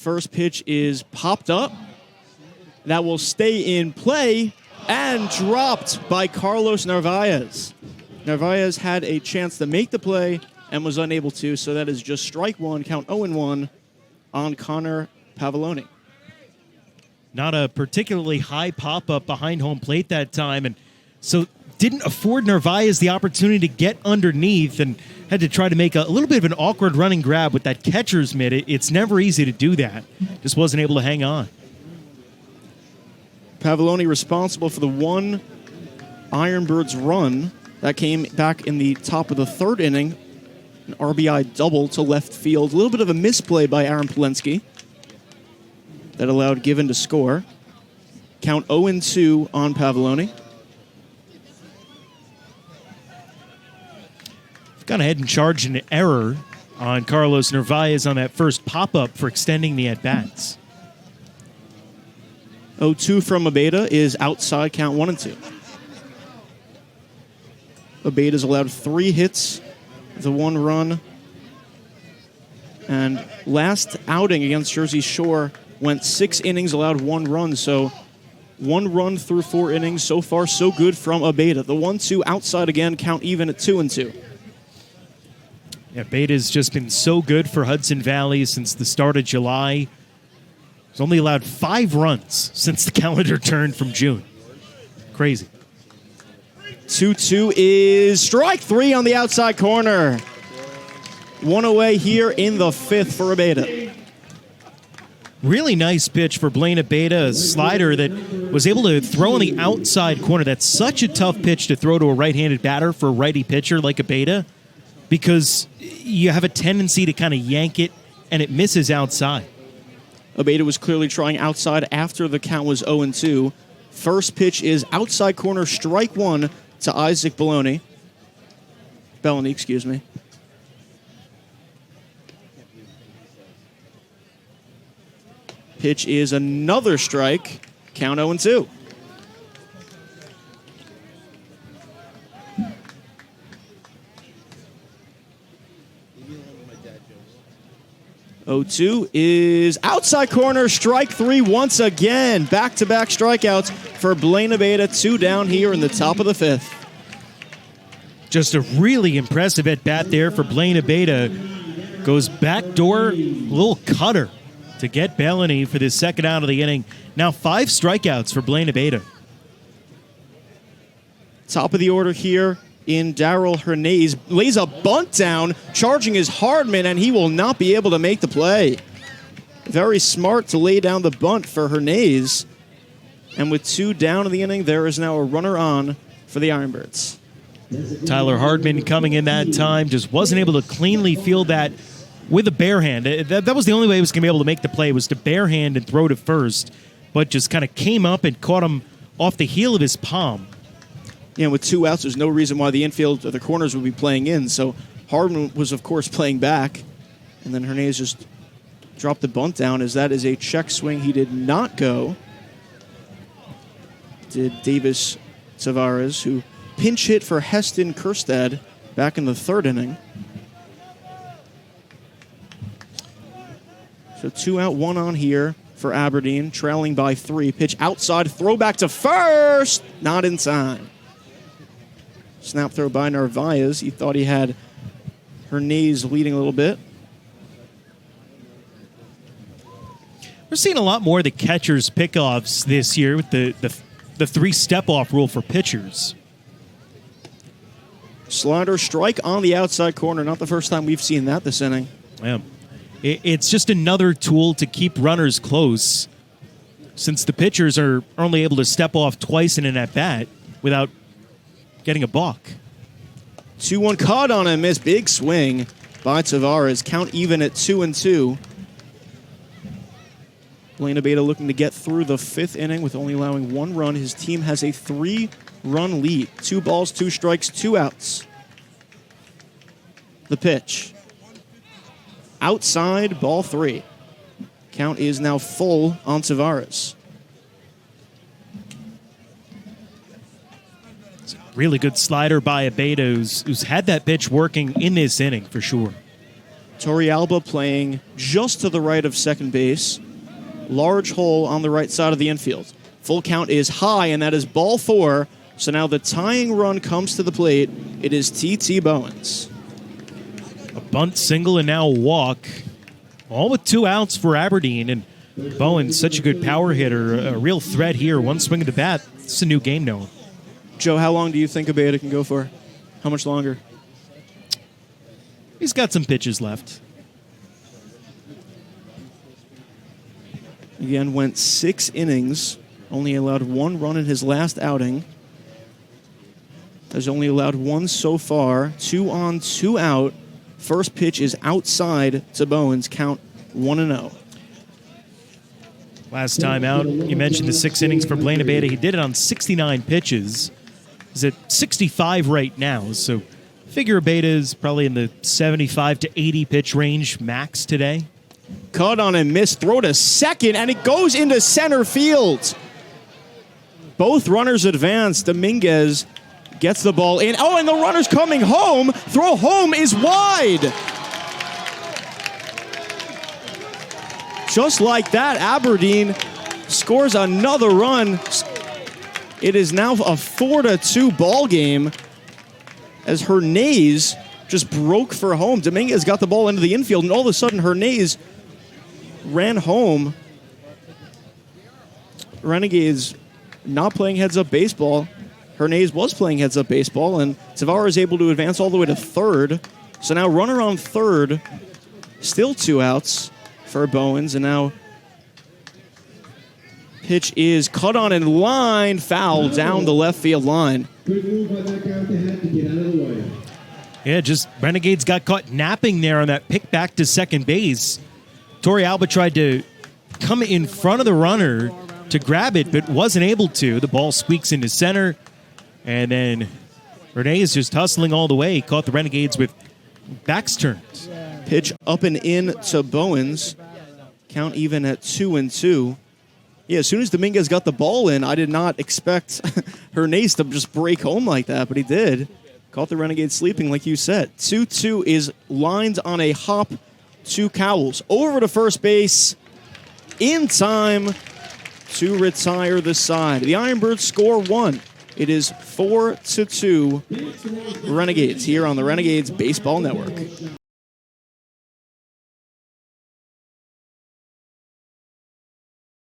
First pitch is popped up. That will stay in play and dropped by Carlos Narvaez. Narvaez had a chance to make the play and was unable to, so that is just strike one, count 0-1 on Connor Pavoloni. Not a particularly high pop-up behind home plate that time, and so didn't afford Narvaez the opportunity to get underneath and had to try to make a little bit of an awkward running grab with that catcher's mitt. It's never easy to do that. Just wasn't able to hang on. Pavoloni responsible for the one Ironbirds run that came back in the top of the third inning. An RBI double to left field. A little bit of a misplay by Aaron Polensky that allowed Given to score. Count 0-2 on Pavoloni. Gone ahead and charged an error on Carlos Narvaez on that first pop-up for extending the at-bats. 0-2 from Abeda is outside, count 1-2. Abeda's allowed 3 hits, the 1 run. And last outing against Jersey Shore went 6 innings, allowed 1 run. So 1 run through 4 innings. So far, so good from Abeda. The 1-2 outside again, count even at 2-2. Yeah, Abeda's just been so good for Hudson Valley since the start of July. He's only allowed 5 runs since the calendar turned from June. Crazy. 2-2 is strike 3 on the outside corner. 1 away here in the 5th for Abeda. Really nice pitch for Blaine Abeda, a slider that was able to throw on the outside corner. That's such a tough pitch to throw to a right-handed batter for a righty pitcher like Abeda, because you have a tendency to kind of yank it and it misses outside. Abeda was clearly trying outside after the count was 0-2. First pitch is outside corner, strike 1 to Isaac Belloni. Pitch is another strike, count 0-2. 0-2 is outside corner, strike 3 once again. Back-to-back strikeouts for Blaine Abeda, 2 down here in the top of the 5th. Just a really impressive at-bat there for Blaine Abeda. Goes backdoor, little cutter to get Belloni for the second out of the inning. Now 5 strikeouts for Blaine Abeda. Top of the order here in Darrell Hernandez. Lays a bunt down, charging his Hardman, and he will not be able to make the play. Very smart to lay down the bunt for Hernandez. And with 2 down in the inning, there is now a runner on for the Ironbirds. Tyler Hardman coming in that time, just wasn't able to cleanly field that with a bare hand. That was the only way he was going to be able to make the play, was to bare hand and throw to first, but just kind of came up and caught him off the heel of his palm. Yeah, with 2 outs, there's no reason why the infield or the corners would be playing in. So Hardman was, of course, playing back. And then Hernandez just dropped the bunt down, as that is a check swing. He did not go. Did Davis Tavares, who pinch hit for Heston Kerstad back in the 3rd inning. So 2 out, 1 on here for Aberdeen, trailing by 3. Pitch outside, throw back to first, not in time. Snap throw by Narvaez. He thought he had Hernandez leading a little bit. We're seeing a lot more of the catchers' pickoffs this year with the 3 step-off rule for pitchers. Slider strike on the outside corner. Not the first time we've seen that this inning. Yeah. It's just another tool to keep runners close, since the pitchers are only able to step off twice in an at-bat without getting a balk. 2-1 caught on him. Miss. Big swing by Tavares. Count even at 2-2. Blaine Abeda looking to get through the 5th inning with only allowing 1 run. His team has a 3-run lead. 2 balls, 2 strikes, 2 outs. The pitch. Outside, ball 3. Count is now full on Tavares. It's a really good slider by Abeda, who's had that pitch working in this inning for sure. Torrealba playing just to the right of second base. Large hole on the right side of the infield. Full count is high, and that is ball 4. So now the tying run comes to the plate. It is T.T. Bowens. A bunt, single, and now a walk. All with 2 outs for Aberdeen. And Bowens, such a good power hitter, a real threat here. One swing of the bat. It's a new game now. Joe, how long do you think Abeyta can go for? How much longer? He's got some pitches left. Again, went 6 innings. Only allowed 1 run in his last outing. Has only allowed 1 so far. 2 on, 2 out. First pitch is outside to Bowens. Count 1-0. Last time out, you mentioned the 6 innings for Blaine Abeyta. He did it on 69 pitches. He's at 65 right now, so figure Abeyta is probably in the 75 to 80 pitch range max today. Cut on and miss. Throw to second, and it goes into center field. Both runners advance. Dominguez gets the ball in. Oh, and the runner's coming home. Throw home is wide. Just like that, Aberdeen scores another run. It is now a 4-2 ball game as Hernandez just broke for home. Dominguez got the ball into the infield, and all of a sudden Hernandez ran home. Renegades not playing heads-up baseball. Hernandez was playing heads-up baseball, and Tavares is able to advance all the way to third. So now runner on third, still 2 outs for Bowens, and now pitch is cut on in line, foul down the left field line. Yeah, just Renegades got caught napping there on that pick back to second base. Torrealba tried to come in front of the runner to grab it, but wasn't able to. The ball squeaks into center, and then Renee is just hustling all the way. He caught the Renegades with backs turned. Pitch up and in to Bowens. Count even at 2-2. Yeah, as soon as Dominguez got the ball in, I did not expect Hernandez to just break home like that, but he did. Caught the Renegades sleeping, like you said. 2-2 is lined on a hop to Cowles. Over to first base in time to retire the side. The Ironbirds score 1. It is 4-2 Renegades here on the Renegades Baseball Network.